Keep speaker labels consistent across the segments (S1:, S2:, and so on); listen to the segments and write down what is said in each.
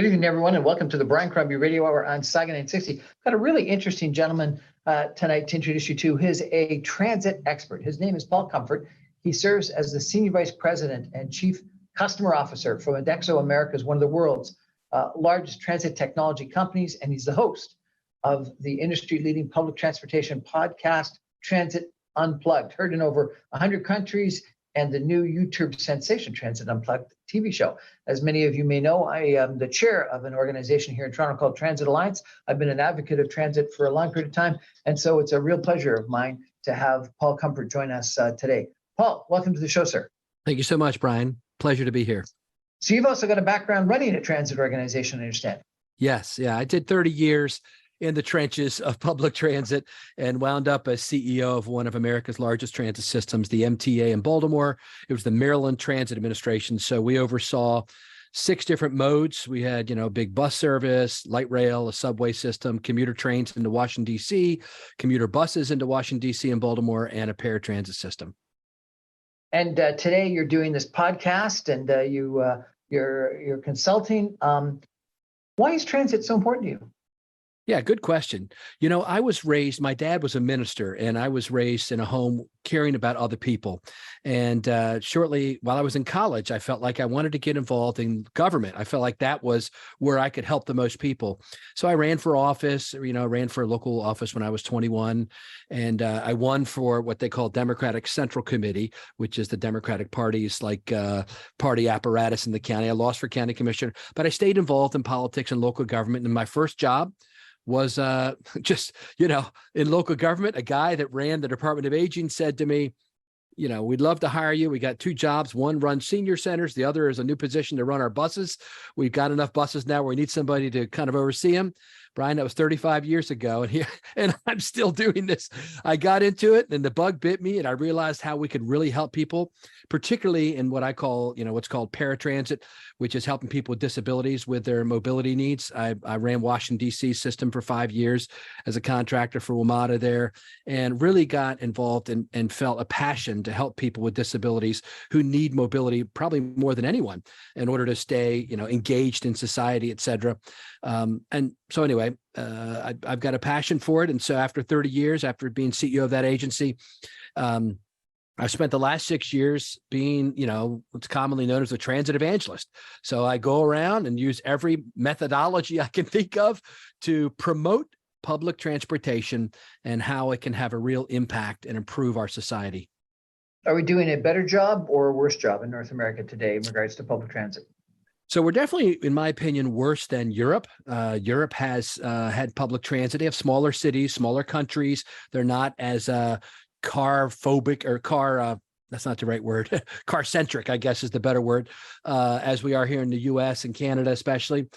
S1: Good evening, everyone, and welcome to the Brian Crombie Radio Hour on Saga 960. Got a really interesting gentleman tonight to introduce you to. He's a transit expert. His name is Paul Comfort. He serves as the Senior Vice President and Chief Customer Officer for Indexo Americas, one of the world's largest transit technology companies, and he's the host of the industry-leading public transportation podcast, Transit Unplugged, heard in over 100 countries, and the new YouTube sensation Transit Unplugged TV show. As many of you may know, I am the chair of an organization here in Toronto called Transit Alliance. I've been an advocate of transit for a long period of time, and so it's a real pleasure of mine to have Paul Comfort join us today. Paul, welcome to the show, sir.
S2: Thank you so much, Brian. Pleasure to be here.
S1: So you've also got a background running a transit organization, I understand.
S2: Yes, yeah, I did 30 years in the trenches of public transit and wound up as CEO of one of America's largest transit systems, the MTA in Baltimore. It was the Maryland Transit Administration. So we oversaw 6 different modes. We had, big bus service, light rail, a subway system, commuter trains into Washington, D.C., commuter buses into Washington, D.C. and Baltimore, and a paratransit system.
S1: And today you're doing this podcast and you're consulting. Why is transit so important to you?
S2: Yeah, good question. I was raised, my dad was a minister, and I was raised in a home caring about other people. And shortly while I was in college, I felt like I wanted to get involved in government. I felt like that was where I could help the most people. So I ran for office, ran for a local office when I was 21. And I won for what they call Democratic Central Committee, which is the Democratic Party's party apparatus in the county. I lost for county commissioner, but I stayed involved in politics and local government. And my first job was just, in local government. A guy that ran the Department of Aging said to me, we'd love to hire you. We got 2 jobs. One runs senior centers. The other is a new position to run our buses. We've got enough buses now where we need somebody to kind of oversee them. Brian, that was 35 years ago. And I'm still doing this. I got into it and the bug bit me, and I realized how we could really help people, particularly in what I call, what's called paratransit, which is helping people with disabilities with their mobility needs. I ran Washington, D.C. system for 5 years as a contractor for WMATA there, and really got involved and felt a passion to help people with disabilities who need mobility probably more than anyone in order to stay, engaged in society, et cetera. And so anyway, I've got a passion for it. And so after 30 years, after being CEO of that agency, I spent the last 6 years being, what's commonly known as a transit evangelist. So I go around and use every methodology I can think of to promote public transportation and how it can have a real impact and improve our society.
S1: Are we doing a better job or a worse job in North America today in regards to public transit?
S2: So we're definitely, in my opinion, worse than Europe. Europe has had public transit. They have smaller cities, smaller countries. They're not as car phobic or that's not the right word, car centric, I guess is the better word, as we are here in the US and Canada, especially.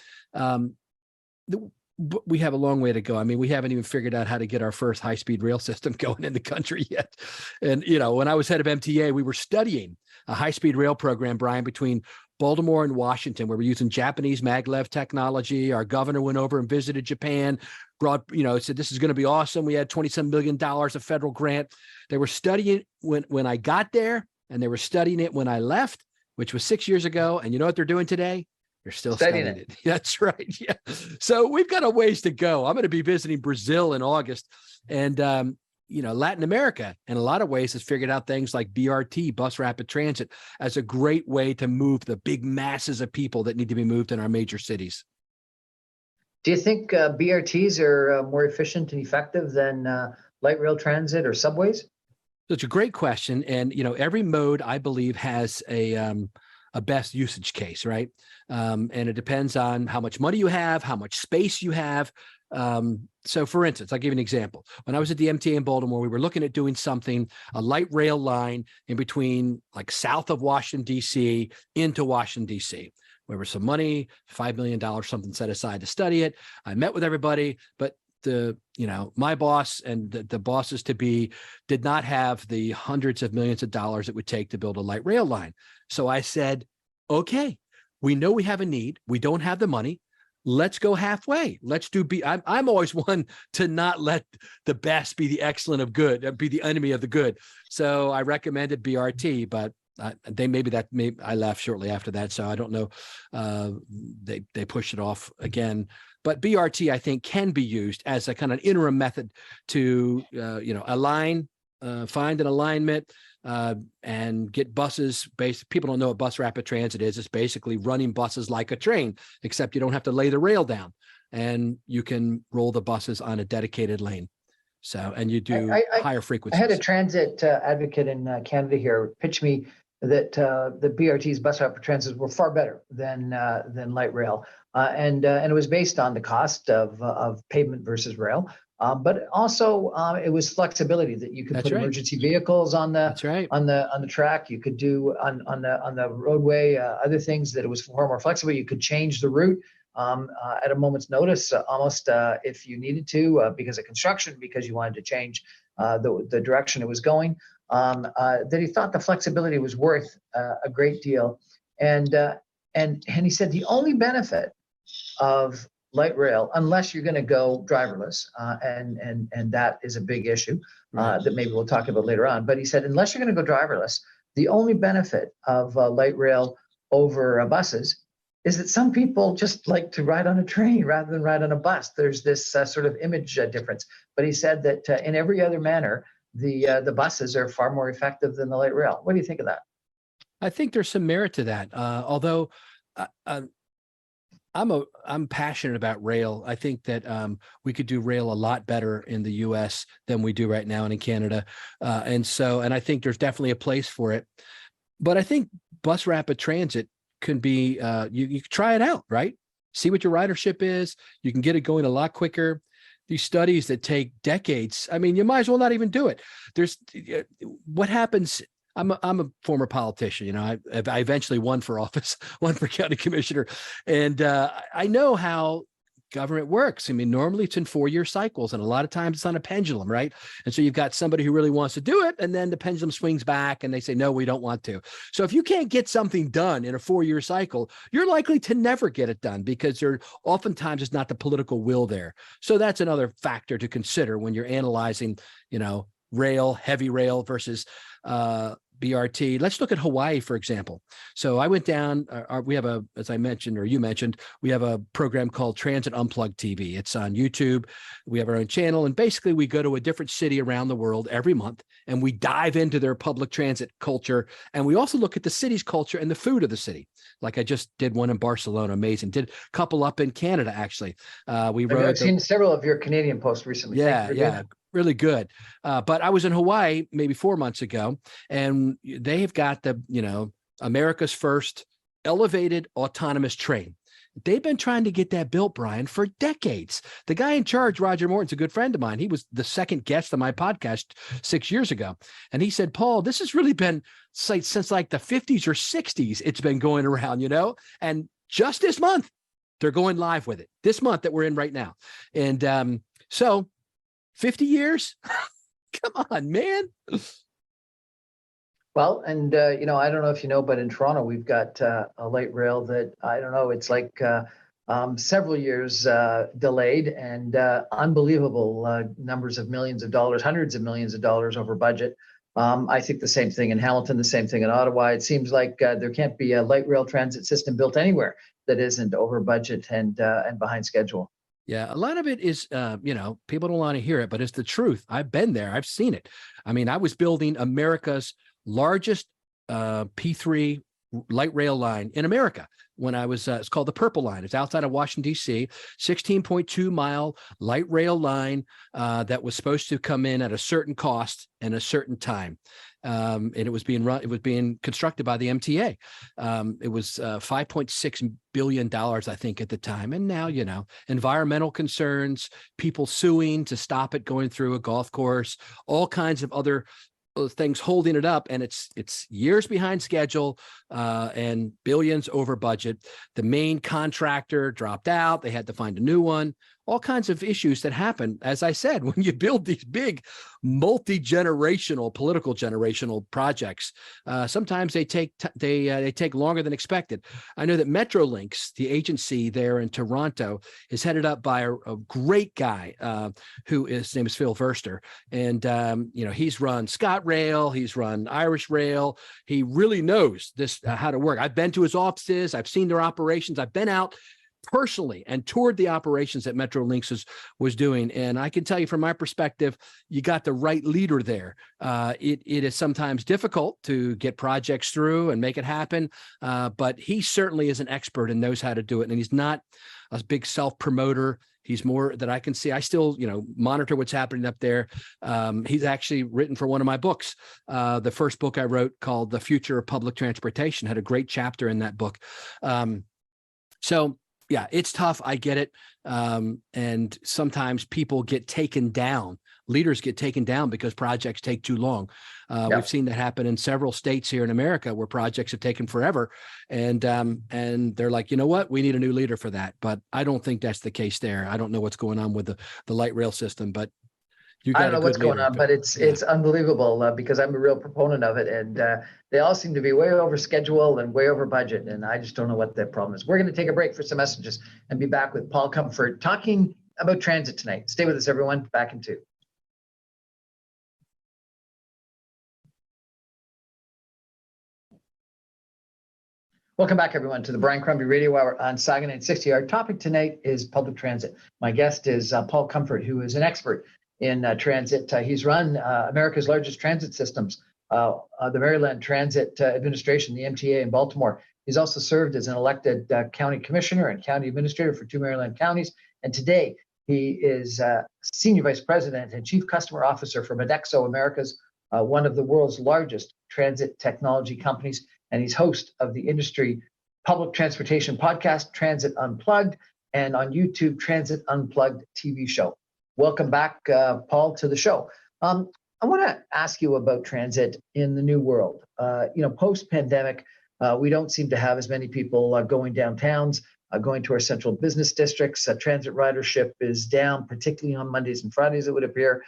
S2: We have a long way to go. I mean, we haven't even figured out how to get our first high-speed rail system going in the country yet. And, when I was head of MTA, we were studying a high-speed rail program, Brian, between Baltimore and Washington, where we're using Japanese maglev technology. Our governor went over and visited Japan, said this is going to be awesome. We had $27 million of federal grant. They were studying when I got there, and they were studying it when I left, which was 6 years ago. And you know what they're doing today? They're still studying it. That's right. Yeah. So we've got a ways to go. I'm going to be visiting Brazil in August, and Latin America in a lot of ways has figured out things like BRT, bus rapid transit, as a great way to move the big masses of people that need to be moved in our major cities.
S1: Do you think BRTs are more efficient and effective than light rail transit or subways?
S2: So it's a great question. And, every mode, I believe, has a best usage case, right? And it depends on how much money you have, how much space you have. So for instance, I'll give you an example. When I was at the MTA in Baltimore, we were looking at doing something, a light rail line in between, like south of Washington, D.C. into Washington, D.C. There was some money, $5 million, something set aside to study it. I met with everybody, but my boss and the bosses to be did not have the hundreds of millions of dollars it would take to build a light rail line. So I said, okay, we know we have a need. We don't have the money. Let's go halfway. Let's do I'm always one to not let the best be the excellent of good, be the enemy of the good. So I recommended BRT, but I left shortly after that, so I don't know. They pushed it off again. But BRT, I think, can be used as a kind of interim method to align, find an alignment, and get buses. People don't know what bus rapid transit is. It's basically running buses like a train, except you don't have to lay the rail down, and you can roll the buses on a dedicated lane. So, and you do higher frequencies.
S1: I had a transit advocate in Canada here pitch me that the BRT's bus rapid transits were far better than light rail, and it was based on the cost of pavement versus rail, but also it was flexibility that you could put emergency vehicles on the track. You could do on the roadway other things that it was far more flexible. You could change the route at a moment's notice, almost if you needed to, because of construction, because you wanted to change the direction it was going. That he thought the flexibility was worth a great deal, and he said the only benefit of light rail, unless you're going to go driverless, and that is a big issue that maybe we'll talk about later on. But he said unless you're going to go driverless, the only benefit of light rail over buses is that some people just like to ride on a train rather than ride on a bus. There's this sort of image difference. But he said that in every other manner, the buses are far more effective than the light rail. What do you think of that?
S2: I think there's some merit to that. Although I'm passionate about rail. I think that we could do rail a lot better in the U.S. than we do right now and in Canada. And I think there's definitely a place for it. But I think bus rapid transit can be, you can try it out, right? See what your ridership is. You can get it going a lot quicker. These studies that take decades, I mean, you might as well not even do it. What happens, I'm a former politician, I eventually won for office, won for county commissioner. And I know how government works. I mean, normally it's in 4-year cycles, and a lot of times it's on a pendulum, right? And so you've got somebody who really wants to do it, and then the pendulum swings back and they say, no, we don't want to. So if you can't get something done in a 4-year cycle, you're likely to never get it done because oftentimes it's not the political will there. So that's another factor to consider when you're analyzing, rail, heavy rail versus BRT. Let's look at Hawaii, for example. So I went down, we have as I mentioned, or you mentioned, we have a program called Transit Unplugged TV. It's on YouTube. We have our own channel. And basically we go to a different city around the world every month, and we dive into their public transit culture. And we also look at the city's culture and the food of the city. Like I just did one in Barcelona. Amazing. Did a couple up in Canada, actually. I've
S1: seen several of your Canadian posts recently.
S2: Yeah. Really good. But I was in Hawaii maybe 4 months ago, and they have got America's first elevated autonomous train. They've been trying to get that built, Brian, for decades. The guy in charge, Roger Morton's a good friend of mine. He was the second guest on my podcast 6 years ago. And he said, Paul, this has really been since like the 50s or 60s. It's been going around, and just this month, they're going live with it. This month that we're in right now. And so 50 years? Come on, man.
S1: Well, and, I don't know if you know, but in Toronto, we've got a light rail that, I don't know, it's like several years delayed and unbelievable numbers of millions of dollars, hundreds of millions of dollars over budget. I think the same thing in Hamilton, the same thing in Ottawa. It seems like there can't be a light rail transit system built anywhere that isn't over budget and behind schedule.
S2: Yeah, a lot of it is, people don't want to hear it, but it's the truth. I've been there. I've seen it. I mean, I was building America's largest P3 light rail line in America when I was, it's called the Purple Line. It's outside of Washington, D.C., 16.2 mile light rail line that was supposed to come in at a certain cost and a certain time. And it was being constructed by the MTA. It was $5.6 billion, I think, at the time. And now, environmental concerns, people suing to stop it going through a golf course, all kinds of other things holding it up, and it's years behind schedule and billions over budget. The main contractor dropped out. They had to find a new one. all kinds of issues that happen. As I said, when you build these big multi-generational, political generational projects, sometimes they take longer than expected. I know that Metrolinx, the agency there in Toronto, is headed up by a great guy his name is Phil Verster, and he's run ScotRail, he's run Irish Rail. He really knows this how to work. I've been to his offices, I've seen their operations, I've been out personally and toured the operations that Metrolinx was doing. And I can tell you from my perspective, you got the right leader there. It is sometimes difficult to get projects through and make it happen, but he certainly is an expert and knows how to do it. And he's not a big self-promoter. He's more that I can see. I still, monitor what's happening up there. He's actually written for one of my books. The first book I wrote, called The Future of Public Transportation, had a great chapter in that book. So yeah, it's tough. I get it. And sometimes people get taken down. Leaders get taken down because projects take too long. We've seen that happen in several states here in America where projects have taken forever. And they're like, you know what? We need a new leader for that. But I don't think that's the case there. I don't know what's going on with the light rail system, but
S1: I don't know what's going on, but it's unbelievable because I'm a real proponent of it, and they all seem to be way over schedule and way over budget, and I just don't know what the problem is. We're going to take a break for some messages and be back with Paul Comfort talking about transit tonight. Stay with us, everyone. Back in 2. Welcome back, everyone, to the Brian Crombie Radio Hour on Saga 960. Our topic tonight is public transit. My guest is Paul Comfort, who is an expert in transit. He's run America's largest transit systems, the Maryland Transit Administration, the MTA in Baltimore. He's also served as an elected county commissioner and county administrator for 2 Maryland counties. And today he is senior vice president and chief customer officer for Medexo Americas, one of the world's largest transit technology companies. And he's host of the industry public transportation podcast, Transit Unplugged, and on YouTube, Transit Unplugged TV show. Welcome back, Paul, to the show. I want to ask you about transit in the new world. Post-pandemic, we don't seem to have as many people going downtowns, going to our central business districts. Transit ridership is down, particularly on Mondays and Fridays, it would appear.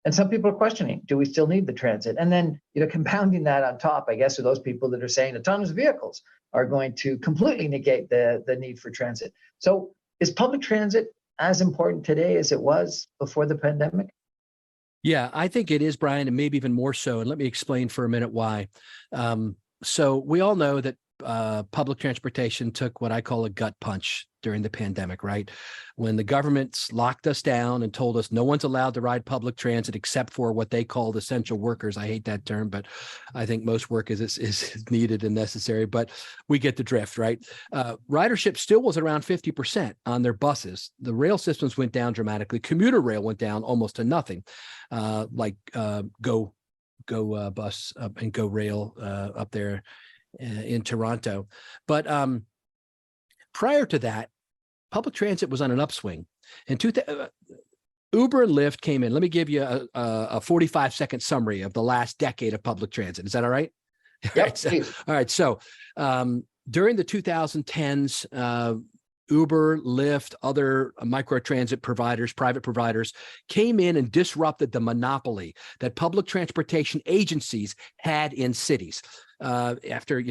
S1: And some people are questioning, do we still need the transit? And then, compounding that on top, I guess, are those people that are saying autonomous vehicles are going to completely negate the need for transit. So is public transit as important today as it was before the pandemic?
S2: Yeah, I think it is, Brian, and maybe even more so. And let me explain for a minute why. So we all know that public transportation took what I call a gut punch during the pandemic, right? When the governments locked us down and told us no one's allowed to ride public transit except for what they called essential workers. I hate that term, but I think most work is needed and necessary, but we get the drift, right? Ridership still was around 50% on their buses. The rail systems went down dramatically. Commuter rail went down almost to nothing, like Go Bus and Go Rail up there in Toronto. But prior to that, public transit was on an upswing. Uber and Lyft came in. Let me give you a 45-second summary of the last decade of public transit. Is that all right?
S1: Yep,
S2: all right. So during the 2010s, Uber, Lyft, other microtransit providers, private providers, came in and disrupted the monopoly that public transportation agencies had in cities. After,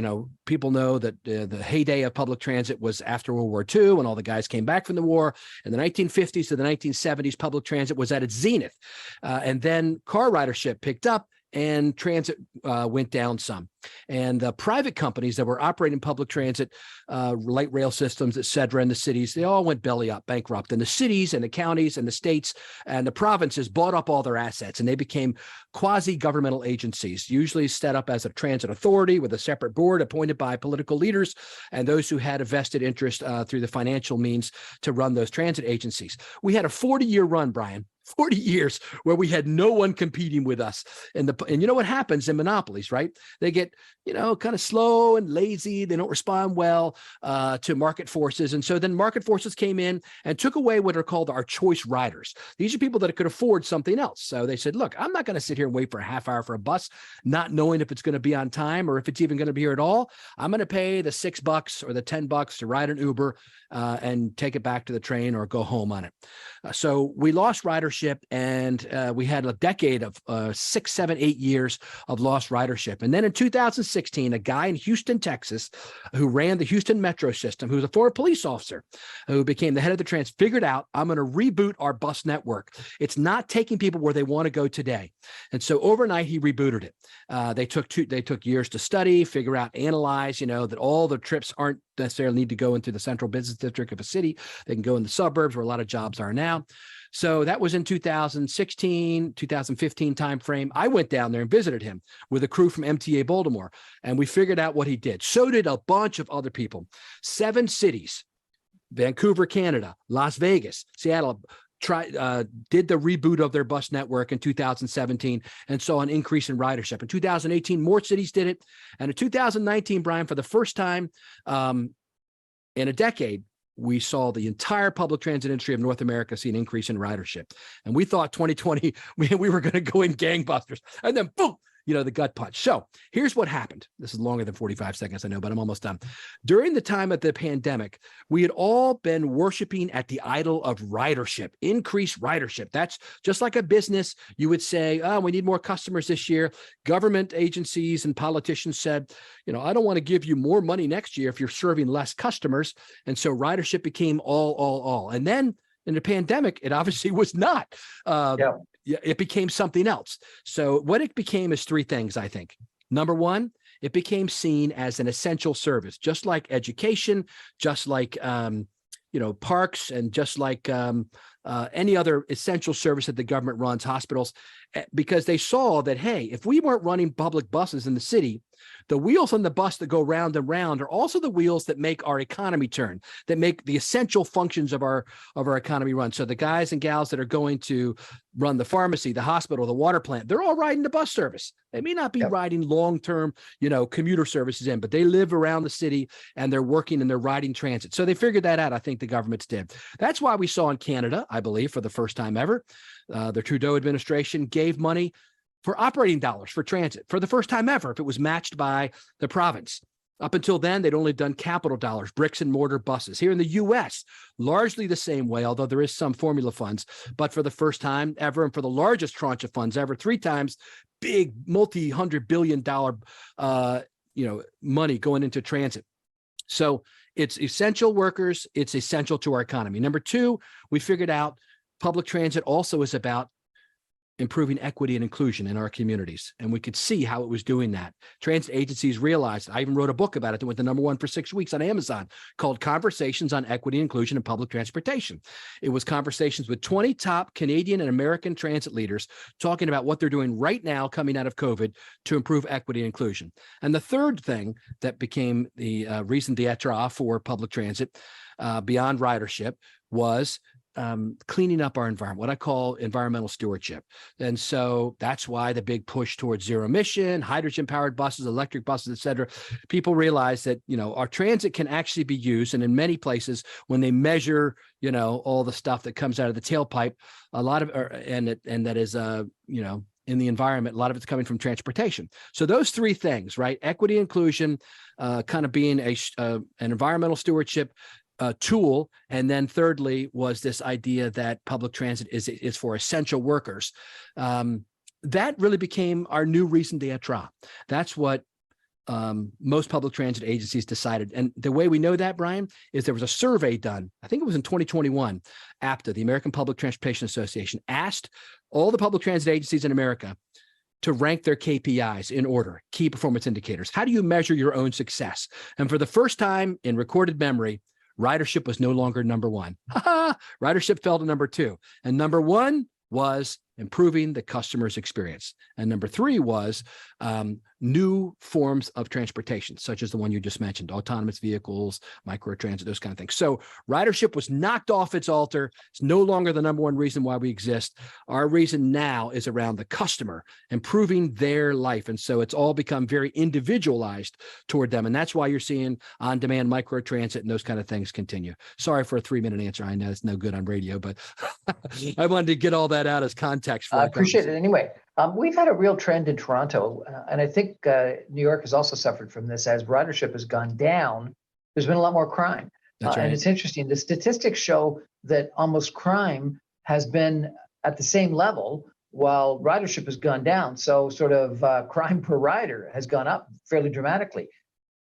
S2: people know that the heyday of public transit was after World War II, when all the guys came back from the war. In the 1950s to the 1970s, public transit was at its zenith. And then car ridership picked up and transit went down some. And the private companies that were operating public transit, light rail systems, et cetera, in the cities, they all went belly up, bankrupt. And the cities and the counties and the states and the provinces bought up all their assets, and they became quasi-governmental agencies, usually set up as a transit authority with a separate board appointed by political leaders and those who had a vested interest through the financial means to run those transit agencies. We had a 40-year run, Brian, 40 years where we had no one competing with us. And you know what happens in monopolies, right? They get, kind of slow and lazy. They don't respond well to market forces. And so then market forces came in and took away what are called our choice riders. These are people that could afford something else. So they said, look, I'm not going to sit here and wait for a half hour for a bus, not knowing if it's going to be on time or if it's even going to be here at all. I'm going to pay the $6 or the $10 to ride an Uber and take it back to the train or go home on it. So we lost ridership, and we had a decade of 6, 7, 8 years of lost ridership. And then in 2016, a guy in Houston, Texas, who ran the Houston metro system, who was a former police officer, who became the head of the trans, figured out, I'm going to reboot our bus network. It's not taking people where they want to go today. And so overnight, he rebooted it. They took years to study, figure out, analyze, that all the trips aren't necessarily need to go into the central business district of a city. They can go in the suburbs where a lot of jobs are now. So that was in 2016, 2015 timeframe. I went down there and visited him with a crew from MTA Baltimore, and we figured out what he did. So did a bunch of other people. 7 cities, Vancouver, Canada, Las Vegas, Seattle, did the reboot of their bus network in 2017 and saw an increase in ridership. In 2018, more cities did it. And in 2019, Brian, for the first time in a decade, we saw the entire public transit industry of North America see an increase in ridership. And we thought 2020, we were going to go in gangbusters. And then boom, the gut punch. So here's what happened. This is longer than 45 seconds, I know, but I'm almost done. During the time of the pandemic, we had all been worshiping at the idol of ridership, increased ridership. That's just like a business. You would say, oh, we need more customers this year. Government agencies and politicians said, I don't want to give you more money next year if you're serving less customers. And so ridership became all. And then in the pandemic, it obviously was not. It became something else. So what it became is 3 things, I think. Number one, it became seen as an essential service, just like education, just like parks, and just like any other essential service that the government runs, hospitals, because they saw that, hey, if we weren't running public buses in the city, the wheels on the bus that go round and round are also the wheels that make our economy turn, that make the essential functions of our economy run. So the guys and gals that are going to run the pharmacy, the hospital, the water plant, they're all riding the bus service. They may not be riding long-term, commuter services in, but they live around the city and they're working and they're riding transit. So they figured that out. I think the governments did. That's why we saw in Canada, I believe, for the first time ever, the Trudeau administration gave money for operating dollars for transit for the first time ever if it was matched by the province. Up until then, they'd only done capital dollars, bricks and mortar buses. Here in the U.S., largely the same way, although there is some formula funds, but for the first time ever and for the largest tranche of funds ever, 3 times big multi-$100 billion money going into transit. So it's essential workers. It's essential to our economy. Number 2, we figured out public transit also is about improving equity and inclusion in our communities. And we could see how it was doing that. Transit agencies realized, I even wrote a book about it that went to #1 for 6 weeks on Amazon called Conversations on Equity and Inclusion in Public Transportation. It was conversations with 20 top Canadian and American transit leaders talking about what they're doing right now coming out of COVID to improve equity and inclusion. And the third thing that became the raison d'etre for public transit beyond ridership was cleaning up our environment, what I call environmental stewardship. And so that's why the big push towards zero emission, hydrogen powered buses, electric buses, et cetera. People realize that, our transit can actually be used. And in many places, when they measure, all the stuff that comes out of the tailpipe, a lot of, and that is, in the environment, a lot of it's coming from transportation. So those 3 things, right? Equity, inclusion, kind of being an environmental stewardship tool. And then thirdly was this idea that public transit is for essential workers. That really became our new raison d'etre. That's what most public transit agencies decided. And the way we know that, Brian, is there was a survey done, I think it was in 2021, APTA, the American Public Transportation Association, asked all the public transit agencies in America to rank their KPIs in order, key performance indicators. How do you measure your own success? And for the first time in recorded memory, ridership was no longer #1. Ridership fell to #2. And #1 was improving the customer's experience. And number 3 was new forms of transportation, such as the one you just mentioned, autonomous vehicles, microtransit, those kind of things. So ridership was knocked off its altar. It's no longer the number one reason why we exist. Our reason now is around the customer, improving their life. And so it's all become very individualized toward them. And that's why you're seeing on-demand microtransit and those kind of things continue. Sorry for a 3-minute answer. I know it's no good on radio, but I wanted to get all that out as context for
S1: I appreciate it anyway. We've had a real trend in Toronto, and I think New York has also suffered from this. As ridership has gone down, there's been a lot more crime.
S2: That's right.
S1: And it's interesting. The statistics show that almost crime has been at the same level while ridership has gone down. So sort of crime per rider has gone up fairly dramatically.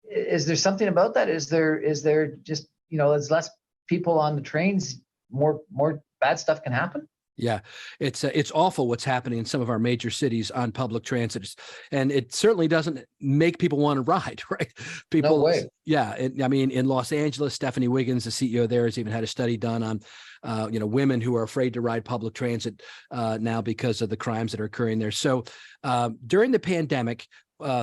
S1: Is there something about that? Is there just, as less people on the trains, more bad stuff can happen?
S2: Yeah, it's awful what's happening in some of our major cities on public transit, and it certainly doesn't make people want to ride, right? People,
S1: no way.
S2: Yeah, I mean, in Los Angeles, Stephanie Wiggins, the CEO there, has even had a study done on, women who are afraid to ride public transit now because of the crimes that are occurring there. So during the pandemic,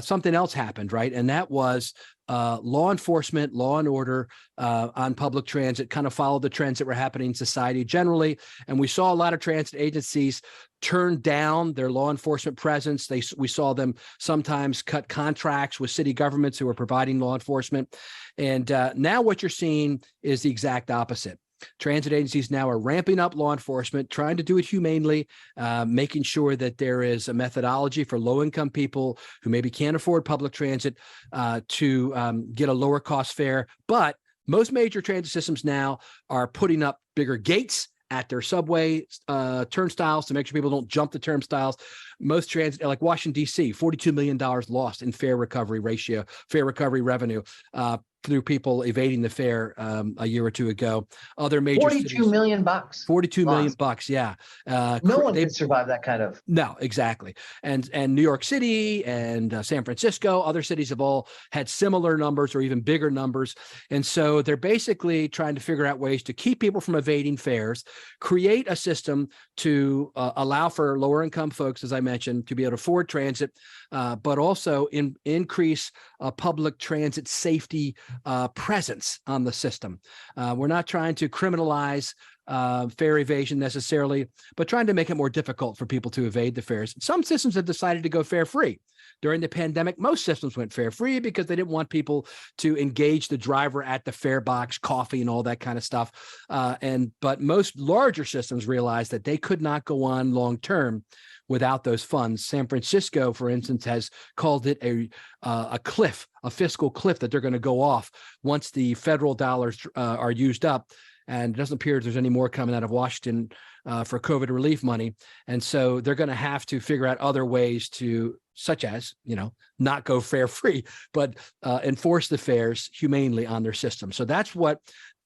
S2: something else happened, right? And that was law enforcement, law and order on public transit kind of followed the trends that were happening in society generally. And we saw a lot of transit agencies turn down their law enforcement presence. We saw them sometimes cut contracts with city governments who were providing law enforcement. And now what you're seeing is the exact opposite. Transit agencies now are ramping up law enforcement, trying to do it humanely, making sure that there is a methodology for low-income people who maybe can't afford public transit to get a lower cost fare. But most major transit systems now are putting up bigger gates at their subway turnstiles to make sure people don't jump the turnstiles. Most transit, like Washington, D.C., $42 million lost in fare recovery revenue through people evading the fare a year or two ago. Other major
S1: 42
S2: cities,
S1: million bucks.
S2: 42 million bucks. Yeah.
S1: No one can survive that kind of.
S2: No, exactly. And New York City and San Francisco, other cities have all had similar numbers or even bigger numbers. And so they're basically trying to figure out ways to keep people from evading fares, create a system to allow for lower income folks, as I mentioned, to be able to afford transit, but also increase public transit safety presence on the system. We're not trying to criminalize fare evasion necessarily, but trying to make it more difficult for people to evade the fares. Some systems have decided to go fare free. During the pandemic, most systems went fare free because they didn't want people to engage the driver at the fare box, coffee and all that kind of stuff. But most larger systems realized that they could not go on long term without those funds. San Francisco, for instance, has called it a cliff, a fiscal cliff that they're going to go off once the federal dollars are used up. And it doesn't appear there's any more coming out of Washington for COVID relief money. And so they're going to have to figure out other ways to, such as, not go fare free, but enforce the fares humanely on their system. So that's what,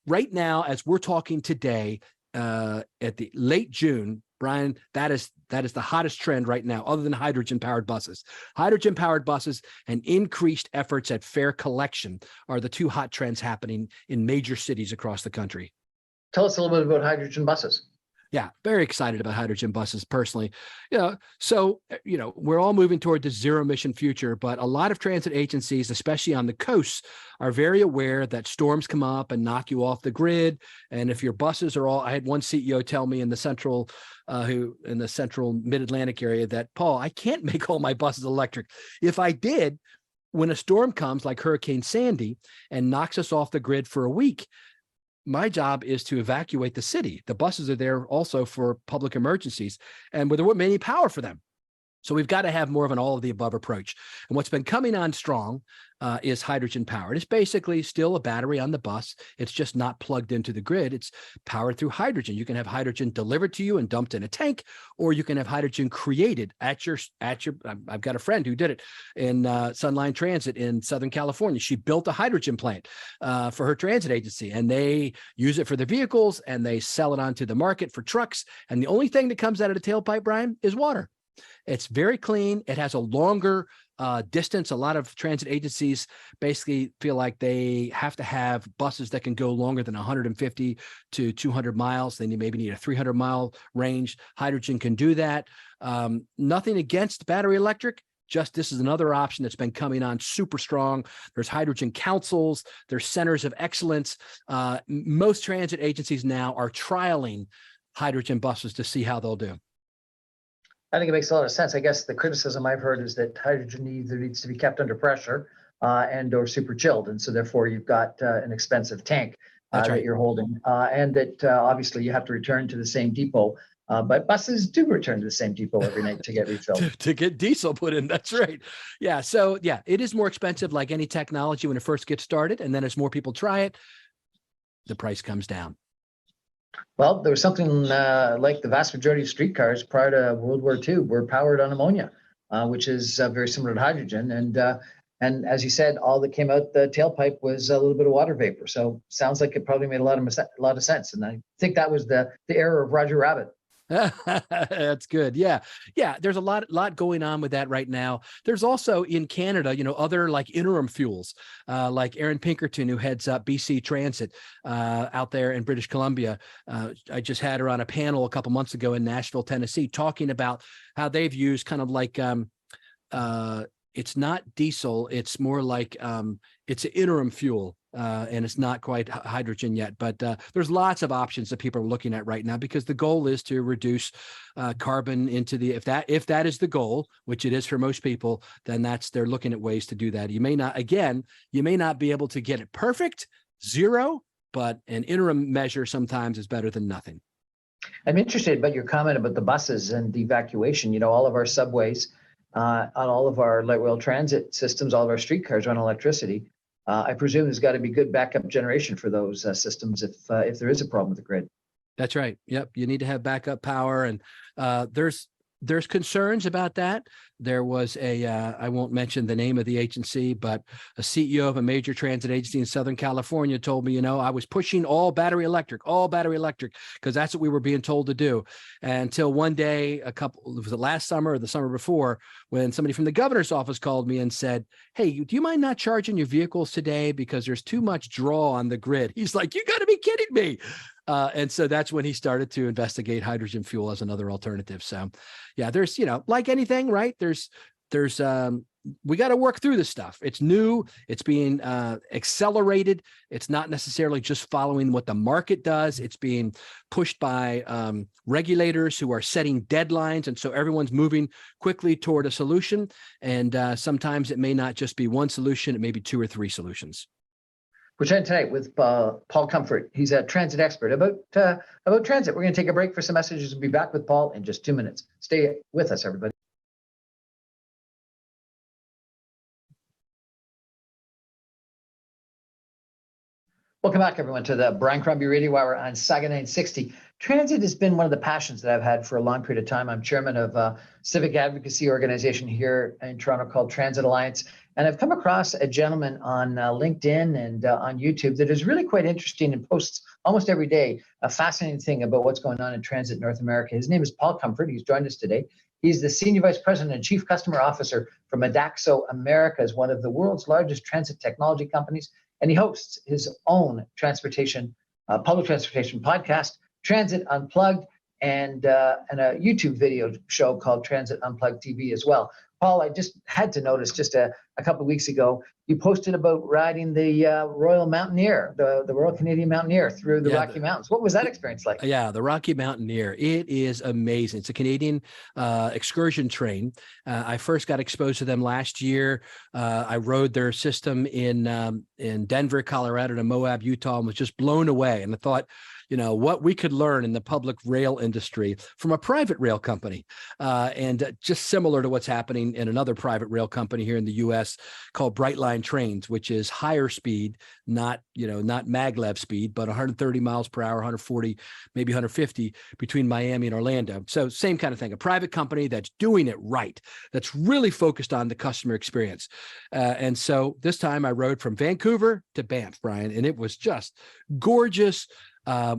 S2: right now, as we're talking today, at the late June, Brian, that is the hottest trend right now, other than hydrogen-powered buses. Hydrogen-powered buses and increased efforts at fare collection are the two hot trends happening in major cities across the country.
S1: Tell us a little bit about hydrogen buses.
S2: Yeah, very excited about hydrogen buses personally. So we're all moving toward the zero emission future, but a lot of transit agencies, especially on the coasts, are very aware that storms come up and knock you off the grid. And if your buses are all, I had one CEO tell me in the central mid-Atlantic area that, Paul, I can't make all my buses electric. If I did, when a storm comes like Hurricane Sandy and knocks us off the grid for a week, my job is to evacuate the city. The buses are there also for public emergencies, and there wasn't any power for them. So we've got to have more of an all of the above approach. And what's been coming on strong is hydrogen powered. It's basically still a battery on the bus. It's just not plugged into the grid. It's powered through hydrogen. You can have hydrogen delivered to you and dumped in a tank, or you can have hydrogen created at your. I've got a friend who did it in Sunline Transit in Southern California. She built a hydrogen plant for her transit agency, and they use it for the vehicles and they sell it onto the market for trucks. And the only thing that comes out of the tailpipe, Brian, is water. It's very clean. It has a longer distance. A lot of transit agencies basically feel like they have to have buses that can go longer than 150 to 200 miles. Then you maybe need a 300-mile range. Hydrogen can do that. Nothing against battery electric, this is another option that's been coming on super strong. There's hydrogen councils, there's centers of excellence. Most transit agencies now are trialing hydrogen buses to see how they'll do.
S1: I think it makes a lot of sense. I guess the criticism I've heard is that hydrogen either needs to be kept under pressure and or super chilled. And so therefore you've got an expensive tank that you're holding and that obviously you have to return to the same depot. But buses do return to the same depot every night to get refilled.
S2: to get diesel put in. That's right. Yeah. So yeah, it is more expensive like any technology when it first gets started. And then as more people try it, the price comes down. Well,
S1: there was something like the vast majority of streetcars prior to World War II were powered on ammonia, which is very similar to hydrogen. And as you said, all that came out the tailpipe was a little bit of water vapor. So sounds like it probably made a lot of sense. And I think that was the error of Roger Rabbit.
S2: That's good. Yeah. There's a lot going on with that right now. There's also in Canada, other like interim fuels, like Erin Pinkerton, who heads up BC Transit out there in British Columbia. I just had her on a panel a couple months ago in Nashville, Tennessee, talking about how they've used kind of like it's not diesel. It's more like it's an interim fuel. And it's not quite hydrogen yet, but there's lots of options that people are looking at right now because the goal is to reduce carbon into the, if that is the goal, which it is for most people, then they're looking at ways to do that. You may not be able to get it perfect, zero, but an interim measure sometimes is better than nothing.
S1: I'm interested about your comment about the buses and the evacuation. All of our subways, on all of our light rail transit systems, all of our streetcars run electricity. I presume there's got to be good backup generation for those systems if there is a problem with the grid.
S2: That's right. Yep. You need to have backup power. And there's concerns about that. There was I won't mention the name of the agency, but a CEO of a major transit agency in Southern California told me, I was pushing all battery electric, because that's what we were being told to do. Until one day, was it last summer or the summer before, when somebody from the governor's office called me and said, "Hey, do you mind not charging your vehicles today because there's too much draw on the grid?" He's like, "You got to be kidding me." And so that's when he started to investigate hydrogen fuel as another alternative. So yeah, there's, like anything, right? There's we got to work through this stuff. It's new. It's being accelerated. It's not necessarily just following what the market does. It's being pushed by regulators who are setting deadlines. And so everyone's moving quickly toward a solution. And sometimes it may not just be one solution. It may be two or three solutions.
S1: We're chatting tonight with Paul Comfort. He's a transit expert about transit. We're going to take a break for some messages. We'll be back with Paul in just 2 minutes. Stay with us, everybody. Welcome back, everyone, to the Brian Crombie Radio Hour on Saga 960. Transit has been one of the passions that I've had for a long period of time. I'm chairman of a civic advocacy organization here in Toronto called Transit Alliance. And I've come across a gentleman on LinkedIn and on YouTube that is really quite interesting and posts almost every day a fascinating thing about what's going on in transit North America. His name is Paul Comfort. He's joined us today. He's the Senior Vice President and Chief Customer Officer for Modaxo Americas, one of the world's largest transit technology companies. And he hosts his own public transportation podcast, Transit Unplugged, and a YouTube video show called Transit Unplugged TV as well. Paul, I just had to notice just a couple of weeks ago, you posted about riding the Royal Mountaineer, the Royal Canadian Mountaineer through the Rocky Mountains. What was that experience like?
S2: Yeah, the Rocky Mountaineer. It is amazing. It's a Canadian excursion train. I first got exposed to them last year. I rode their system in Denver, Colorado, to Moab, Utah, and was just blown away. And I thought, what we could learn in the public rail industry from a private rail company, and just similar to what's happening in another private rail company here in the U.S. called Brightline Trains, which is higher speed, not maglev speed, but 130 miles per hour, 140, maybe 150 between Miami and Orlando. So same kind of thing, a private company that's doing it right, that's really focused on the customer experience. And so this time I rode from Vancouver to Banff, Brian, and it was just gorgeous.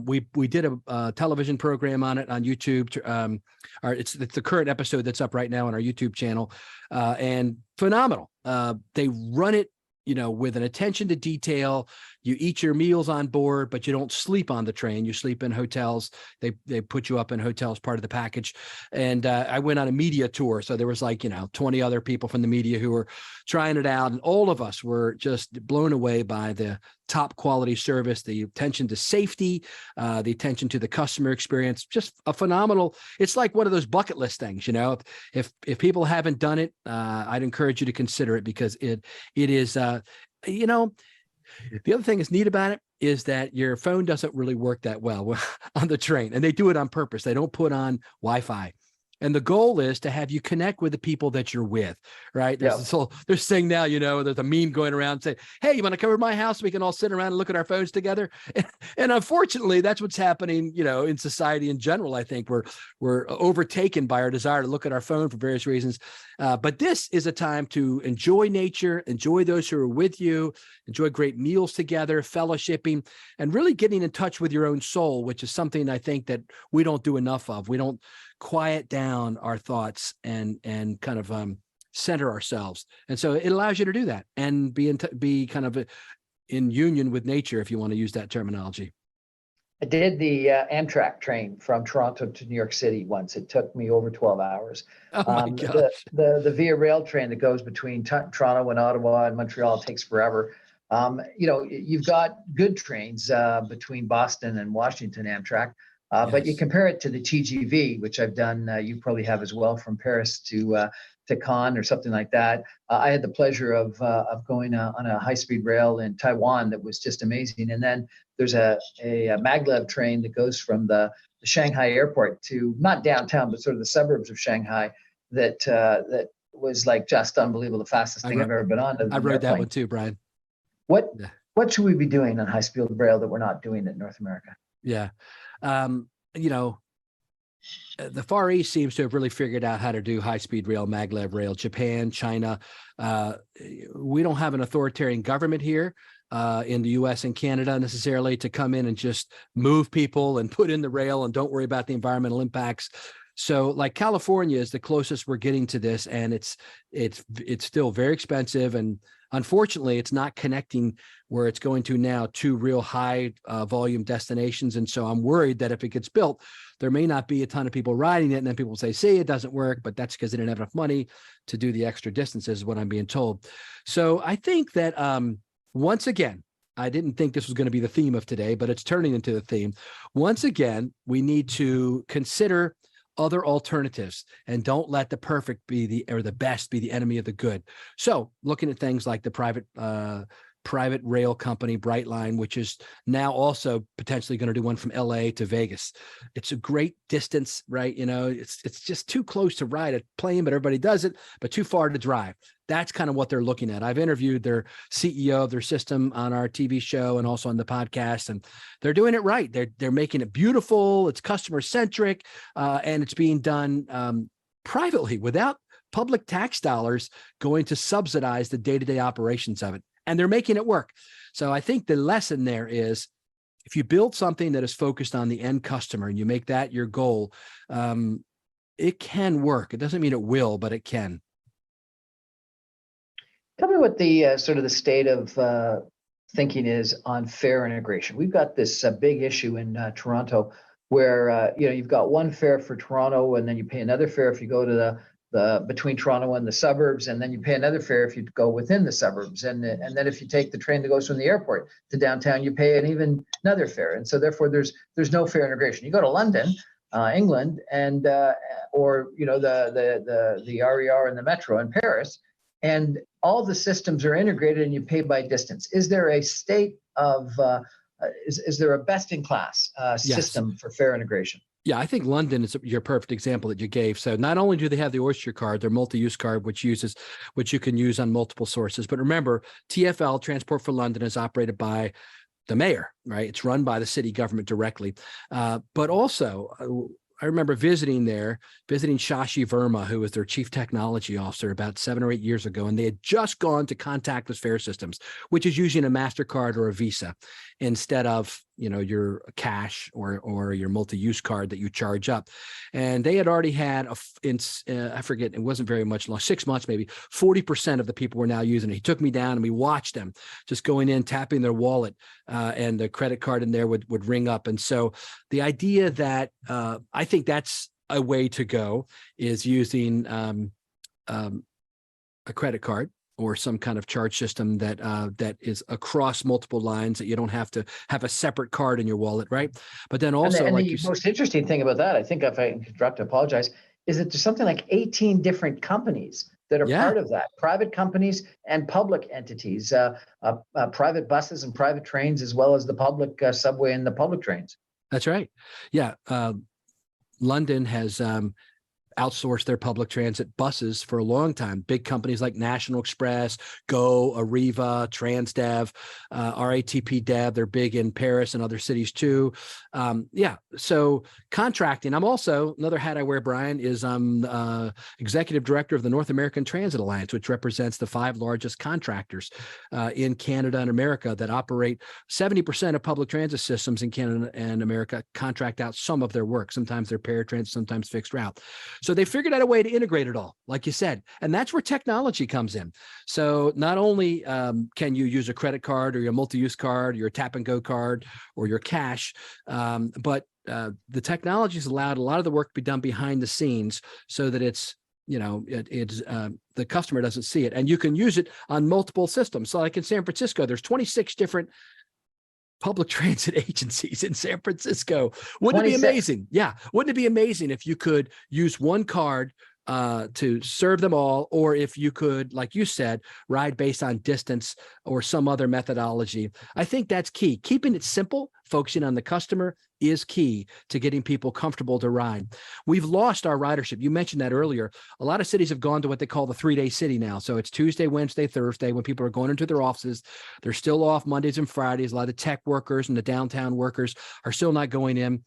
S2: We did a television program on it on YouTube. It's the current episode that's up right now on our YouTube channel, and phenomenal. They run it, with an attention to detail. You eat your meals on board, but you don't sleep on the train. You sleep in hotels. They put you up in hotels, part of the package. And I went on a media tour. So there was 20 other people from the media who were trying it out. And all of us were just blown away by the top quality service, the attention to safety, the attention to the customer experience, just a phenomenal. It's like one of those bucket list things, if people haven't done it, I'd encourage you to consider it, because it is, the other thing that's neat about it is that your phone doesn't really work that well on the train, and they do it on purpose. They don't put on Wi-Fi. And the goal is to have you connect with the people that you're with, right? There's this thing now, there's a meme going around saying, hey, you want to come over to my house? We can all sit around and look at our phones together. And unfortunately, that's what's happening, in society in general. I think we're overtaken by our desire to look at our phone for various reasons. But this is a time to enjoy nature, enjoy those who are with you, enjoy great meals together, fellowshipping, and really getting in touch with your own soul, which is something I think that we don't do enough of. We don't quiet down our thoughts and kind of center ourselves. And so it allows you to do that and be kind of in union with nature, if you want to use that terminology.
S1: I did the Amtrak train from Toronto to New York City once. It took me over 12 hours.
S2: Oh my gosh.
S1: The Via Rail train that goes between Toronto and Ottawa and Montreal takes forever. You've got good trains between Boston and Washington Amtrak. But you compare it to the TGV, which I've done, you probably have as well, from Paris to Cannes or something like that. I had the pleasure of going on a high-speed rail in Taiwan that was just amazing. And then there's a maglev train that goes from the Shanghai airport to not downtown, but sort of the suburbs of Shanghai that was just unbelievable. The fastest thing I've ever been on.
S2: I rode that one too, Brian.
S1: What should we be doing on high-speed rail that we're not doing in North America?
S2: Yeah. The Far East seems to have really figured out how to do high-speed rail, maglev rail. Japan, China. We don't have an authoritarian government here in the U.S. and Canada necessarily to come in and just move people and put in the rail and don't worry about the environmental impacts. So California is the closest we're getting to this, and it's still very expensive, and unfortunately it's not connecting where it's going to now to real high volume destinations. And so I'm worried that if it gets built, there may not be a ton of people riding it, and then people say, see, it doesn't work, but that's because they didn't have enough money to do the extra distances, is what I'm being told. So I think that once again, I didn't think this was going to be the theme of today, but it's turning into the theme. Once again, we need to consider other alternatives, and don't let the perfect be the best be the enemy of the good. So looking at things like the private rail company Brightline, which is now also potentially going to do one from LA to Vegas. It's a great distance, right? It's just too close to ride a plane, but everybody does it, but too far to drive. That's kind of what they're looking at. I've interviewed their CEO of their system on our TV show and also on the podcast, and they're doing it right. They're making it beautiful. It's customer centric, and it's being done privately without public tax dollars going to subsidize the day-to-day operations of it. And they're making it work. So I think the lesson there is, if you build something that is focused on the end customer and you make that your goal, it can work. It doesn't mean it will, but it can.
S1: Tell me what the sort of the state of thinking is on fare integration. We've got this big issue in Toronto where you've got one fare for Toronto, and then you pay another fare if you go to the between Toronto and the suburbs, and then you pay another fare if you go within the suburbs, and then if you take the train that goes from the airport to downtown, you pay another fare, and so therefore there's no fare integration. You go to London, England, and or the RER and the Metro in Paris, and all the systems are integrated, and you pay by distance. Is there a state of is there a best in class system for fare integration?
S2: Yeah, I think London is your perfect example that you gave. So not only do they have the Oyster card, their multi-use card, which you can use on multiple sources. But remember, TfL, Transport for London, is operated by the mayor, right? It's run by the city government directly. But also, I remember visiting Shashi Verma, who was their chief technology officer about 7 or 8 years ago, and they had just gone to contactless fare systems, which is using a MasterCard or a Visa instead of your cash or your multi-use card that you charge up. And they had already had I forget, it wasn't very much long, 6 months maybe, 40% of the people were now using it. He took me down and we watched them just going in, tapping their wallet, and the credit card in there would ring up. And so the idea that I think that's a way to go is using a credit card or some kind of charge system that is across multiple lines, that you don't have to have a separate card in your wallet, right? But then also,
S1: the most interesting thing about that, I think, if I interrupt, I apologize, is that there's something like 18 different companies that are part of that, private companies and public entities, private buses and private trains, as well as the public subway and the public trains.
S2: That's right. Yeah. London has outsourced their public transit buses for a long time. Big companies like National Express, Go, Arriva, Transdev, RATP Dev, they're big in Paris and other cities too. So contracting. I'm also, another hat I wear, Brian, is I'm executive director of the North American Transit Alliance, which represents the 5 largest contractors in Canada and America that operate 70% of public transit systems in Canada and America contract out some of their work. Sometimes they're paratransit, sometimes fixed route. So they figured out a way to integrate it all, like you said, and that's where technology comes in. So not only can you use a credit card or your multi-use card, or your tap and go card, or your cash, but the technology has allowed a lot of the work to be done behind the scenes, so that it's the customer doesn't see it, and you can use it on multiple systems. So like in San Francisco, there's 26 different public transit agencies in San Francisco. Wouldn't 26. It be amazing? Yeah. Wouldn't it be amazing if you could use one card to serve them all, or if you could, like you said, ride based on distance or some other methodology? I think that's key. Keeping it simple, focusing on the customer, is key to getting people comfortable to ride. We've lost our ridership. You mentioned that earlier. A lot of cities have gone to what they call the 3-day city now. So it's Tuesday, Wednesday, Thursday when people are going into their offices. They're still off Mondays and Fridays. A lot of tech workers and the downtown workers are still not going in.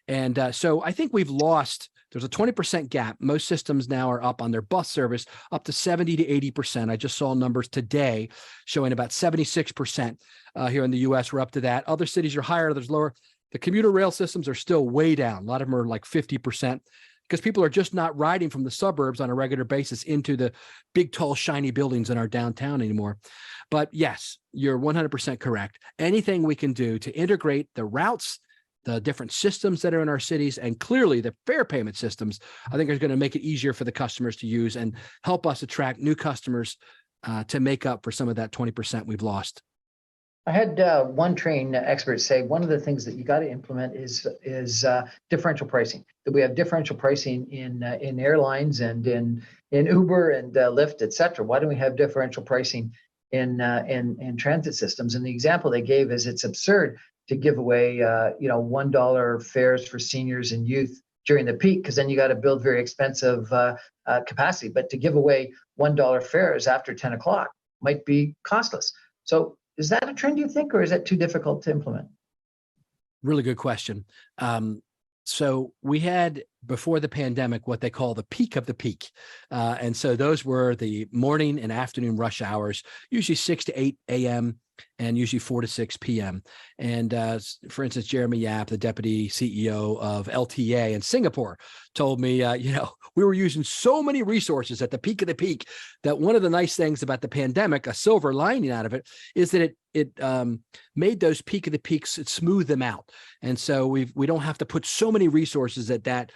S2: And so I think we've lost, there's a 20% gap. Most systems now are up on their bus service, up to 70 to 80%. I just saw numbers today showing about 76% here in the US. We're up to that. Other cities are higher, others lower. The commuter rail systems are still way down. A lot of them are like 50%, because people are just not riding from the suburbs on a regular basis into the big, tall, shiny buildings in our downtown anymore. But yes, you're 100% correct. Anything we can do to integrate the routes, the different systems that are in our cities, and clearly the fare payment systems, I think is going to make it easier for the customers to use and help us attract new customers to make up for some of that 20% we've lost.
S1: I had one train expert say one of the things that you got to implement is differential pricing. That we have differential pricing in airlines and in Uber and Lyft, et cetera. Why don't we have differential pricing in transit systems? And the example they gave is it's absurd to give away $1 fares for seniors and youth during the peak, because then you got to build very expensive capacity. But to give away $1 fares after 10 o'clock might be costless. So is that a trend, you think, or is that too difficult to implement?
S2: Really good question. So we had, before the pandemic, what they call the peak of the peak. And so those were the morning and afternoon rush hours, usually 6 to 8 a.m. and usually 4 to 6 p.m. And for instance, Jeremy Yap, the deputy CEO of LTA in Singapore, told me, we were using so many resources at the peak of the peak that one of the nice things about the pandemic, a silver lining out of it, is that it made those peak of the peaks, it smoothed them out. And so we don't have to put so many resources at that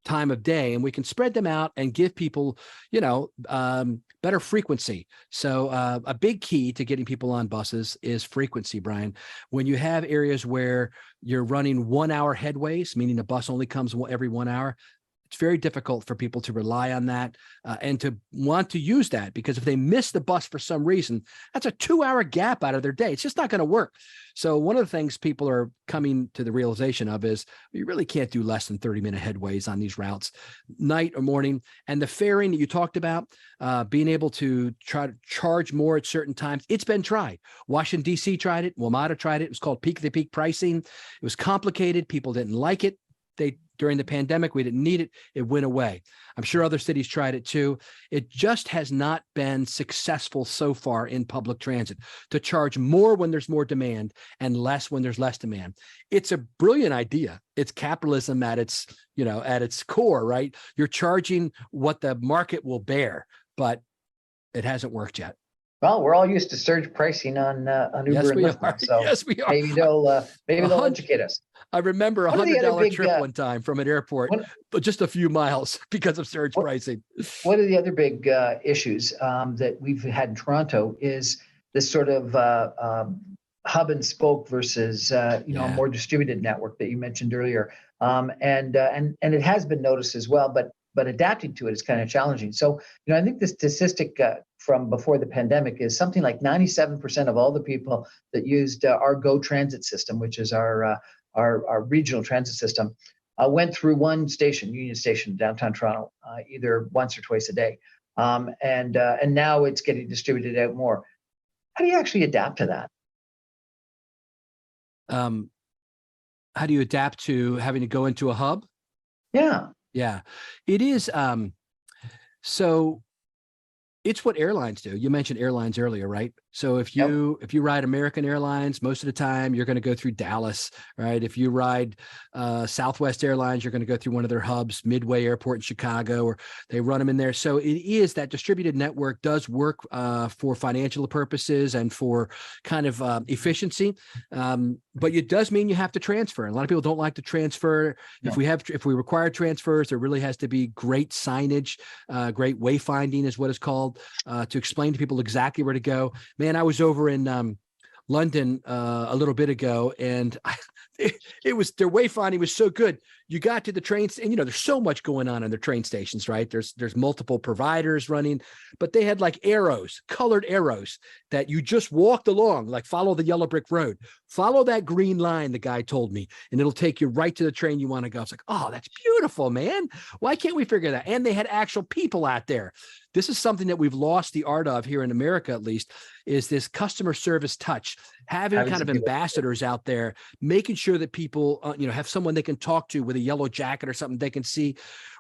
S2: time of day, and we can spread them out and give people, better frequency. So a big key to getting people on buses is frequency, Brian. When you have areas where you're running 1 hour headways, meaning the bus only comes every 1 hour, it's very difficult for people to rely on that and to want to use that, because if they miss the bus for some reason, that's a 2-hour gap out of their day. It's just not going to work. So one of the things people are coming to the realization of is you really can't do less than 30-minute headways on these routes, night or morning. And the faring that you talked about, being able to try to charge more at certain times, it's been tried. Washington, D.C. tried it. WMATA tried it. It was called peak of the peak pricing. It was complicated. People didn't like it. during the pandemic, we didn't need it. It went away. I'm sure other cities tried it too. It just has not been successful so far in public transit to charge more when there's more demand and less when there's less demand. It's a brilliant idea. It's capitalism at its, at its core, right? You're charging what the market will bear, but it hasn't worked yet.
S1: Well, we're all used to surge pricing on Uber
S2: Yes,
S1: and
S2: we
S1: Lyft
S2: are.
S1: now, so
S2: Yes, we are.
S1: maybe they'll educate us.
S2: I remember $100 trip one time from an airport, but just a few miles because of surge pricing.
S1: One of the other big issues that we've had in Toronto is this sort of hub and spoke versus a more distributed network that you mentioned earlier, and it has been noticed as well, but adapting to it is kind of challenging. So I think the statistic from before the pandemic is something like 97% of all the people that used our Go Transit system, which is our regional transit system, went through one station, Union Station, downtown Toronto, either once or twice a day, and now it's getting distributed out more. How do you actually adapt to that?
S2: How do you adapt to having to go into a hub?
S1: Yeah,
S2: it is. So it's what airlines do. You mentioned airlines earlier, right? So if you ride American Airlines, most of the time you're going to go through Dallas, right? If you ride Southwest Airlines, you're going to go through one of their hubs, Midway Airport in Chicago, or they run them in there. So it is that distributed network does work for financial purposes and for kind of efficiency, but it does mean you have to transfer. And a lot of people don't like to transfer. No. If we require transfers, there really has to be great signage, great wayfinding is what it's called, to explain to people exactly where to go. Man, I was over in London a little bit ago, and it was, their wayfinding was so good. You got to the trains, and there's so much going on in their train stations, right? There's multiple providers running, but they had like arrows, colored arrows that you just walked along, like follow the yellow brick road, follow that green line, the guy told me, and it'll take you right to the train you want to go. It's like, oh, that's beautiful, man. Why can't we figure that? And they had actual people out there. This is something that we've lost the art of here in America, at least, is this customer service touch, having kind of ambassadors out there, making sure that people, have someone they can talk to with a yellow jacket or something they can see.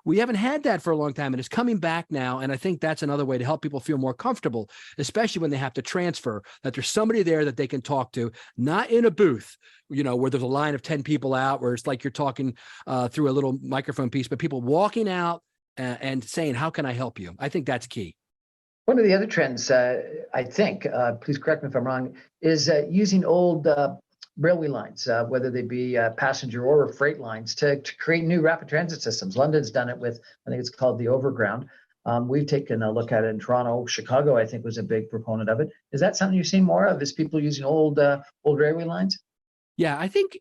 S2: We haven't had that for a long time, and it's coming back now. And I think that's another way to help people feel more comfortable, especially when they have to transfer, that there's somebody there that they can talk to, not in a booth, where there's a line of 10 people out, where it's like you're talking through a little microphone piece, but people walking out and saying, how can I help you? I think that's key.
S1: One of the other trends, I think, please correct me if I'm wrong, is using old railway lines, whether they be passenger or freight lines, to create new rapid transit systems. London's done it with, I think it's called the Overground. We've taken a look at it in Toronto. Chicago, I think, was a big proponent of it. Is that something you've seen more of, is people using old railway lines?
S2: Yeah, I think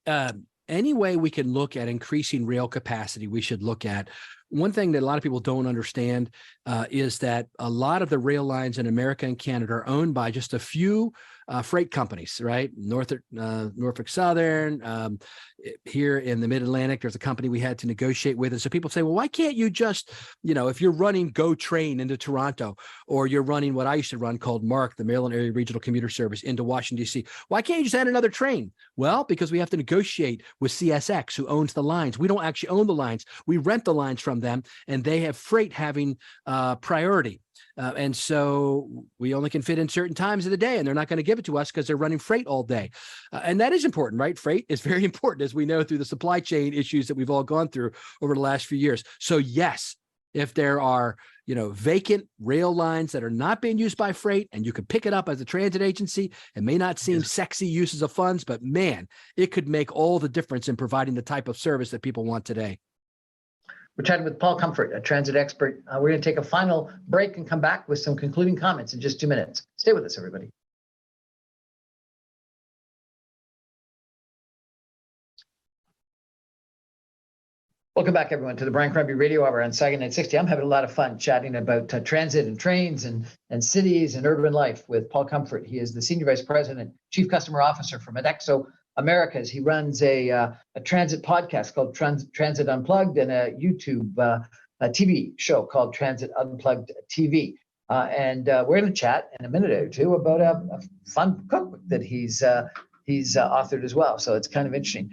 S2: any way we can look at increasing rail capacity, we should look at. One thing that a lot of people don't understand is that a lot of the rail lines in America and Canada are owned by just a few freight companies, right? Norfolk Southern, here in the Mid-Atlantic, there's a company we had to negotiate with. And so people say, well, why can't you just, if you're running GO Train into Toronto, or you're running what I used to run called MARC, the Maryland Area Regional Commuter Service, into Washington, D.C., why can't you just add another train? Well, because we have to negotiate with CSX, who owns the lines. We don't actually own the lines. We rent the lines from them, and they have freight having priority. And so we only can fit in certain times of the day, and they're not going to give it to us because they're running freight all day. And that is important, right? Freight is very important, as we know through the supply chain issues that we've all gone through over the last few years. So yes, if there are, vacant rail lines that are not being used by freight, and you could pick it up as a transit agency, it may not seem sexy uses of funds, but man, it could make all the difference in providing the type of service that people want today.
S1: We're chatting with Paul Comfort, a transit expert. We're going to take a final break and come back with some concluding comments in just 2 minutes. Stay with us, everybody. Welcome back, everyone, to the Brian Crombie Radio Hour on Saga 960. I'm having a lot of fun chatting about transit and trains and cities and urban life with Paul Comfort. He is the Senior Vice President, Chief Customer Officer from Edexo Americas. He runs a transit podcast called Transit Unplugged, and a YouTube a TV show called Transit Unplugged TV. And we're going to chat in a minute or two about a fun cookbook that he's authored as well. So it's kind of interesting.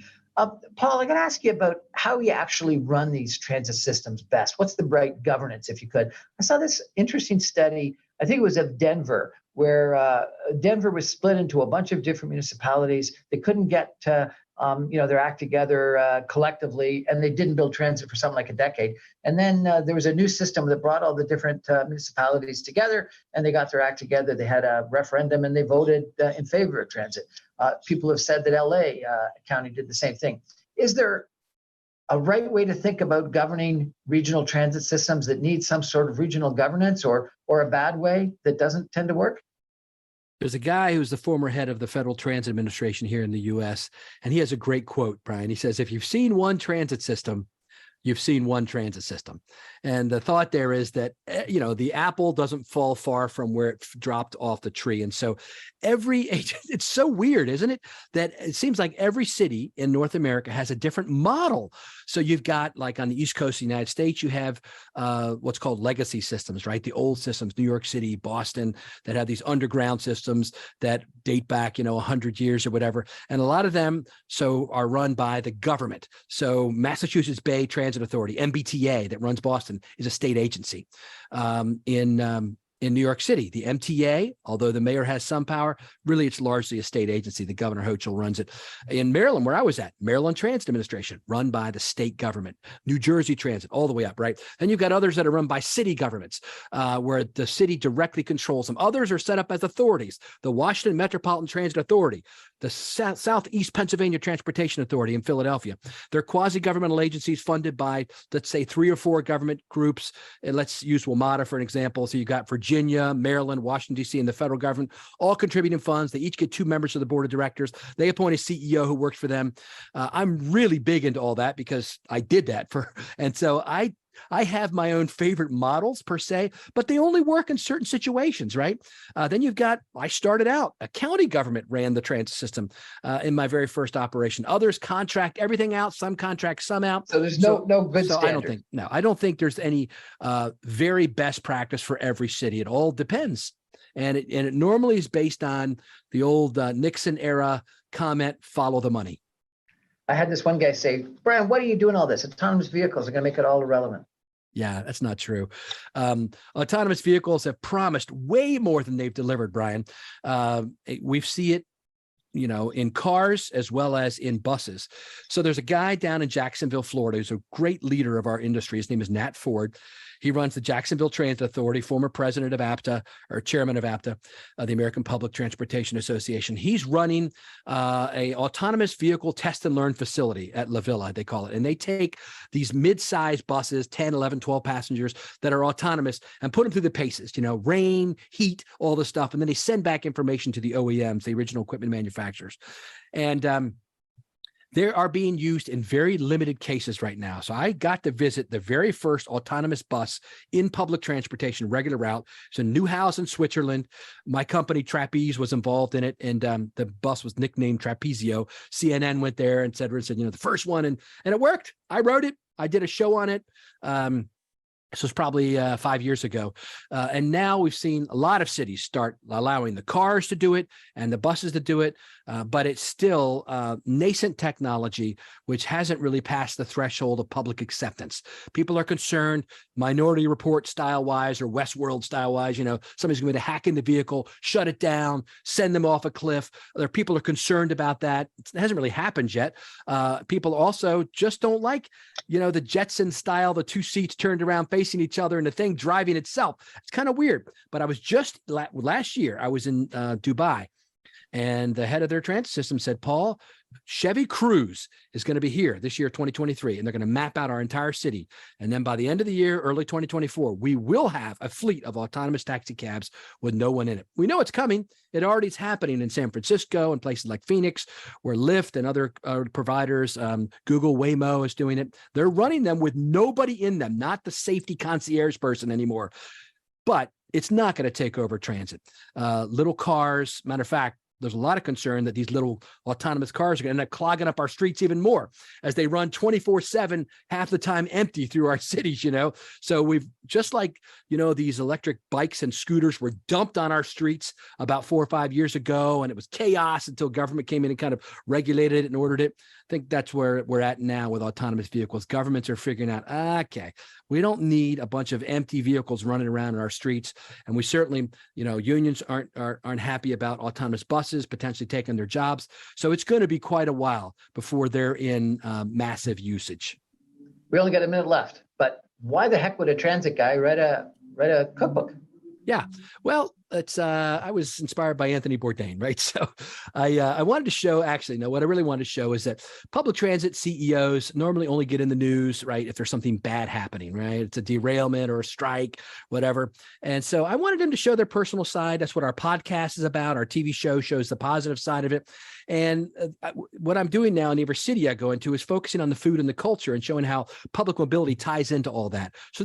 S1: Paul, I got to ask you about how you actually run these transit systems best. What's the right governance, if you could? I saw this interesting study, I think it was of Denver, where Denver was split into a bunch of different municipalities. They couldn't get their act together collectively, and they didn't build transit for something like a decade. And then there was a new system that brought all the different municipalities together, and they got their act together. They had a referendum, and they voted in favor of transit. People have said that LA County did the same thing. Is there a right way to think about governing regional transit systems that need some sort of regional governance, or a bad way that doesn't tend to work?
S2: There's a guy who's the former head of the Federal Transit Administration here in the US, and he has a great quote, Brian. He says, if you've seen one transit system, you've seen one transit system. And the thought there is that, the apple doesn't fall far from where it dropped off the tree. And so it's so weird, isn't it? That it seems like every city in North America has a different model. So you've got, like on the East Coast of the United States, you have what's called legacy systems, right? The old systems, New York City, Boston, that have these underground systems that date back, 100 years or whatever. And a lot of them are run by the government. So Massachusetts Bay Transit Authority, MBTA, that runs Boston, is a state agency. In New York City, the MTA, although the mayor has some power, really it's largely a state agency. The Governor Hochul runs it. In Maryland, where I was at, Maryland Transit Administration, run by the state government. New Jersey Transit, all the way up, right? Then you've got others that are run by city governments, where the city directly controls them. Others are set up as authorities. The Washington Metropolitan Transit Authority, the Southeast Pennsylvania Transportation Authority in Philadelphia. They're quasi-governmental agencies funded by, let's say, 3 or 4 government groups. And let's use WMATA for an example. So you got Virginia, Maryland, Washington, D.C., and the federal government, all contributing funds. They each get 2 members of the board of directors. They appoint a CEO who works for them. I'm really big into all that because I did that and so I have my own favorite models per se, but they only work in certain situations, right? Then I started out, a county government ran the transit system in my very first operation. Others contract everything out, some contract some out.
S1: So there's no good standard.
S2: I don't think there's any very best practice for every city. It all depends. And it normally is based on the old Nixon era comment, follow the money.
S1: I had this one guy say, Brian, what are you doing all this? Autonomous vehicles are going to make it all irrelevant.
S2: Yeah, that's not true. Autonomous vehicles have promised way more than they've delivered, Brian. We see it, in cars as well as in buses. So there's a guy down in Jacksonville, Florida, who's a great leader of our industry. His name is Nat Ford. He runs the Jacksonville Transit Authority, former president of APTA, or chairman of APTA, the American Public Transportation Association. He's running a autonomous vehicle test and learn facility at La Villa, they call it. And they take these mid-sized buses, 10, 11, 12 passengers that are autonomous, and put them through the paces, rain, heat, all this stuff. And then they send back information to the OEMs, the original equipment manufacturers. And they are being used in very limited cases right now. So I got to visit the very first autonomous bus in public transportation, regular route. It's in Neuhausen, Switzerland. My company, Trapeze, was involved in it. And the bus was nicknamed Trapezio. CNN went there and said, the first one. And it worked. I wrote it. I did a show on it. This was probably 5 years ago. And now we've seen a lot of cities start allowing the cars to do it and the buses to do it. But it's still nascent technology, which hasn't really passed the threshold of public acceptance. People are concerned, Minority Report style-wise or Westworld style-wise, somebody's going to hack in the vehicle, shut it down, send them off a cliff. Other people are concerned about that. It hasn't really happened yet. People also just don't like, the Jetson style, the 2 seats turned around facing each other and the thing driving itself. It's kind of weird. But I was just last year, I was in Dubai, and the head of their transit system said, Paul, Chevy Cruise is going to be here this year, 2023, and they're going to map out our entire city. And then by the end of the year, early 2024, we will have a fleet of autonomous taxi cabs with no one in it. We know it's coming. It already is happening in San Francisco and places like Phoenix, where Lyft and other providers, Google Waymo is doing it. They're running them with nobody in them, not the safety concierge person anymore. But it's not going to take over transit. Little cars, matter of fact, there's a lot of concern that these little autonomous cars are going to end up clogging up our streets even more as they run 24/7, half the time empty through our cities, So we've just like, these electric bikes and scooters were dumped on our streets about 4 or 5 years ago, and it was chaos until government came in and kind of regulated it and ordered it. I think that's where we're at now with autonomous vehicles. Governments are figuring out, okay, we don't need a bunch of empty vehicles running around in our streets. And we certainly, unions aren't happy about autonomous buses potentially taking their jobs. So it's going to be quite a while before they're in massive usage.
S1: We only got a minute left, but why the heck would a transit guy write a cookbook?
S2: Yeah, well, I was inspired by Anthony Bourdain, right? So I wanted to show, what I really wanted to show is that public transit CEOs normally only get in the news, right, if there's something bad happening, right? It's a derailment or a strike, whatever. And so I wanted them to show their personal side. That's what our podcast is about. Our TV show shows the positive side of it. And what I'm doing now in every city I go into is focusing on the food and the culture and showing how public mobility ties into all that. So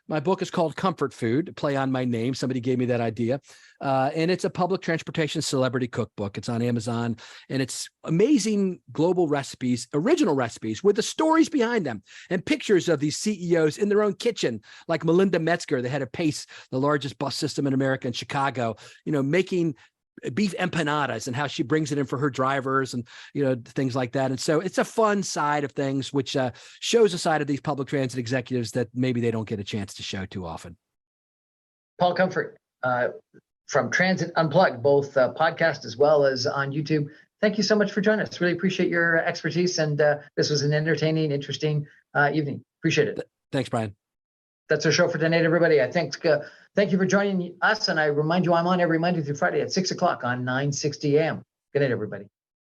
S2: my book is called Comfort Food, play on my name. Somebody gave me that idea. And it's a public transportation celebrity cookbook. It's on Amazon, and it's amazing global recipes, original recipes with the stories behind them and pictures of these CEOs in their own kitchen, like Melinda Metzger, the head of Pace, the largest bus system in America in Chicago, making beef empanadas and how she brings it in for her drivers and, things like that. And so it's a fun side of things, which shows a side of these public transit executives that maybe they don't get a chance to show too often. Paul
S1: Comfort, from Transit Unplugged, both podcast as well as on YouTube. Thank you so much for joining us. Really appreciate your expertise. And this was an entertaining, interesting evening. Appreciate it.
S2: Thanks, Brian.
S1: That's our show for tonight, everybody. Thank you for joining us. And I remind you, I'm on every Monday through Friday at 6 o'clock on 960 AM. Good night, everybody.